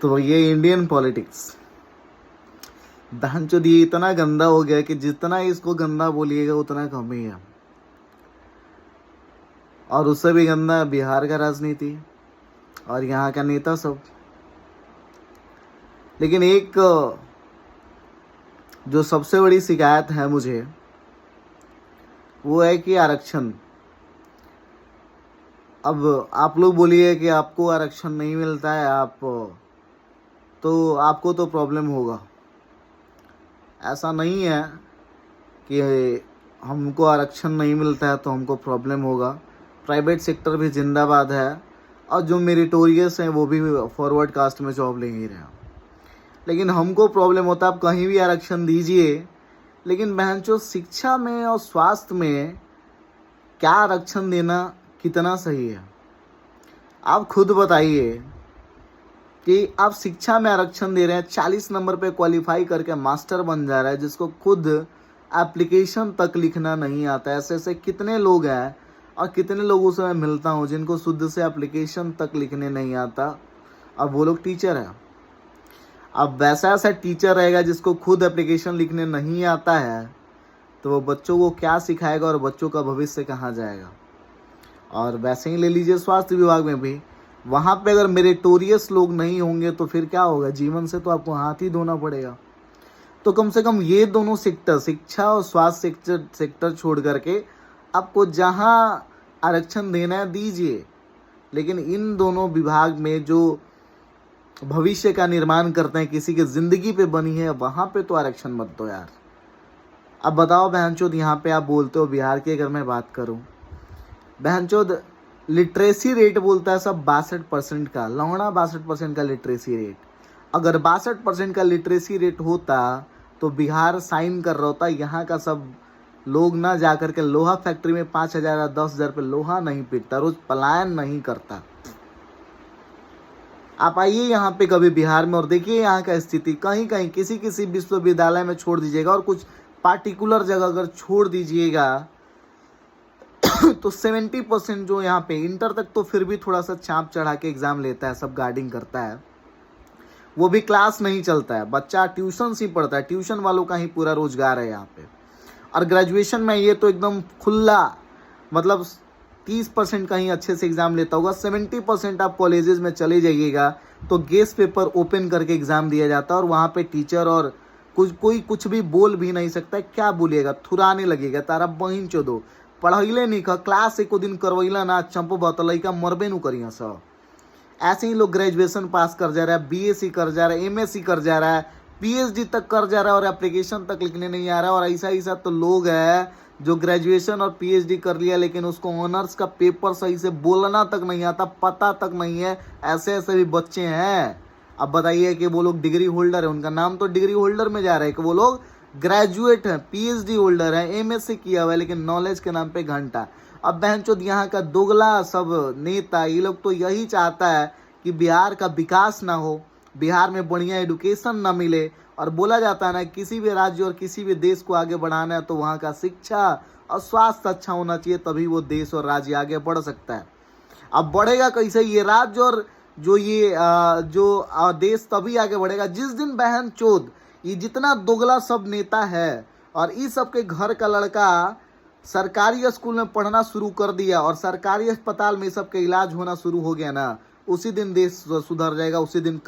तो ये Indian politics बहनचोद ये इतना गंदा हो गया कि जितना इसको गंदा बोलिएगा उतना कम ही है। और उससे भी गंदा बिहार का राजनीति और यहाँ का नेता सब। लेकिन एक जो सबसे बड़ी शिकायत है मुझे वो है कि आरक्षण। अब आप लोग बोलिए कि आपको आरक्षण नहीं मिलता है, आपको तो प्रॉब्लम होगा। ऐसा नहीं है कि हमको आरक्षण नहीं मिलता है तो हमको प्रॉब्लम होगा। प्राइवेट सेक्टर भी जिंदाबाद है और जो मेरिटोरियस हैं वो भी फॉरवर्ड कास्ट में जॉब ले ही रहे हैं। लेकिन हमको प्रॉब्लम होता है, आप कहीं भी आरक्षण दीजिए, लेकिन बहनचोद शिक्षा में और स्वास्थ्य में क्या आरक्षण देना कितना सही है? आप खुद बताइए कि आप शिक्षा में आरक्षण दे रहे हैं, 40 नंबर पे क्वालिफाई करके मास्टर बन जा रहा है, जिसको खुद एप्लीकेशन तक लिखना नहीं आता है। ऐसे ऐसे कितने लोग हैं और कितने लोगों से मैं मिलता हूँ जिनको शुद्ध से एप्लीकेशन तक लिखने नहीं आता, अब वो लोग टीचर हैं। अब वैसा ऐसा टीचर रहेगा जिसको खुद एप्लीकेशन लिखने नहीं आता है, तो वो बच्चों को क्या सिखाएगा और बच्चों का भविष्य कहाँ जाएगा? और वैसे ही ले लीजिए स्वास्थ्य विभाग में भी, वहाँ पे अगर मेरिटोरियस लोग नहीं होंगे तो फिर क्या होगा? जीवन से तो आपको हाथ ही धोना पड़ेगा। तो कम से कम ये दोनों सेक्टर, शिक्षा और स्वास्थ्य सेक्टर छोड़ करके आपको जहाँ आरक्षण देना है दीजिए, लेकिन इन दोनों विभाग में जो भविष्य का निर्माण करते हैं, किसी की जिंदगी पे बनी है, वहाँ पे तो आरक्षण मत दो यार। अब बताओ बहनचोद, यहाँ पे आप बोलते हो बिहार की अगर मैं बात करूँ, बहनचोद लिटरेसी रेट बोलता है सब 62% का, लौड़ा 62% का लिटरेसी रेट। अगर 62% का लिटरेसी रेट होता तो बिहार साइन कर रहा होता, यहाँ का सब लोग ना जा कर के लोहा फैक्ट्री में 5,000 या 10,000 पे लोहा नहीं पीटता, रोज पलायन नहीं करता। आप आइए यहाँ पे कभी बिहार में और देखिए यहाँ का स्थिति। कहीं कहीं किसी किसी विश्वविद्यालय में छोड़ दीजिएगा और कुछ पार्टिकुलर जगह अगर छोड़ दीजिएगा तो 70% जो यहाँ पे इंटर तक तो फिर भी थोड़ा सा चाप चढ़ा के एग्जाम लेता है, सब गार्डिंग करता है, वो भी क्लास नहीं चलता है, बच्चा ट्यूशन से पढ़ता है, ट्यूशन वालों का ही पूरा रोजगार है यहाँ पे। और ग्रेजुएशन में ये तो एकदम खुला, मतलब 30% का ही अच्छे से एग्जाम लेता होगा। 70% आप कॉलेजेस में चले जाइएगा तो गेस्ट पेपर ओपन करके एग्जाम दिया जाता है और वहाँ पे टीचर और कोई कुछ भी बोल भी नहीं सकता। क्या बोलिएगा? थुराने लगेगा, तारा बहिन चोदो पढ़ैले नहीं का क्लास एको दिन करवैला ना चंपो बतलई का मरबे नु करिया सब। ऐसे ही लोग ग्रेजुएशन पास कर जा रहा है, बीएससी कर जा रहा है, एमएससी कर जा रहा है, पीएचडी तक कर जा रहा है और एप्लीकेशन तक लिखने नहीं आ रहा है। और ऐसा ऐसा तो लोग है जो ग्रेजुएशन और पीएचडी कर लिया लेकिन उसको ऑनर्स का पेपर सही से बोलना तक नहीं आता, पता तक नहीं है। ऐसे ऐसे भी बच्चे हैं। अब बताइए कि वो लोग डिग्री होल्डर है, उनका नाम तो डिग्री होल्डर में जा रहा है कि वो लोग ग्रेजुएट हैं, पीएचडी होल्डर है, एमएससी किया हुआ है, लेकिन नॉलेज के नाम पे घंटा। अब बहनचोद यहाँ का दोगला सब नेता, ये लोग तो यही चाहता है कि बिहार का विकास ना हो, बिहार में बढ़िया एडुकेशन ना मिले। और बोला जाता है ना, किसी भी राज्य और किसी भी देश को आगे बढ़ाना है तो वहाँ का शिक्षा और स्वास्थ्य अच्छा होना चाहिए, तभी वो देश और राज्य आगे बढ़ सकता है। अब बढ़ेगा कैसे ये राज्य और जो देश तभी आगे बढ़ेगा जिस दिन बहनचोद ये जितना दोगला सब नेता है और इस सब के घर का लड़का सरकारी स्कूल में पढ़ना शुरू कर दिया और सरकारी अस्पताल में सबके इलाज होना शुरू हो गया ना, उसी दिन देश सुधर जाएगा, उसी दिन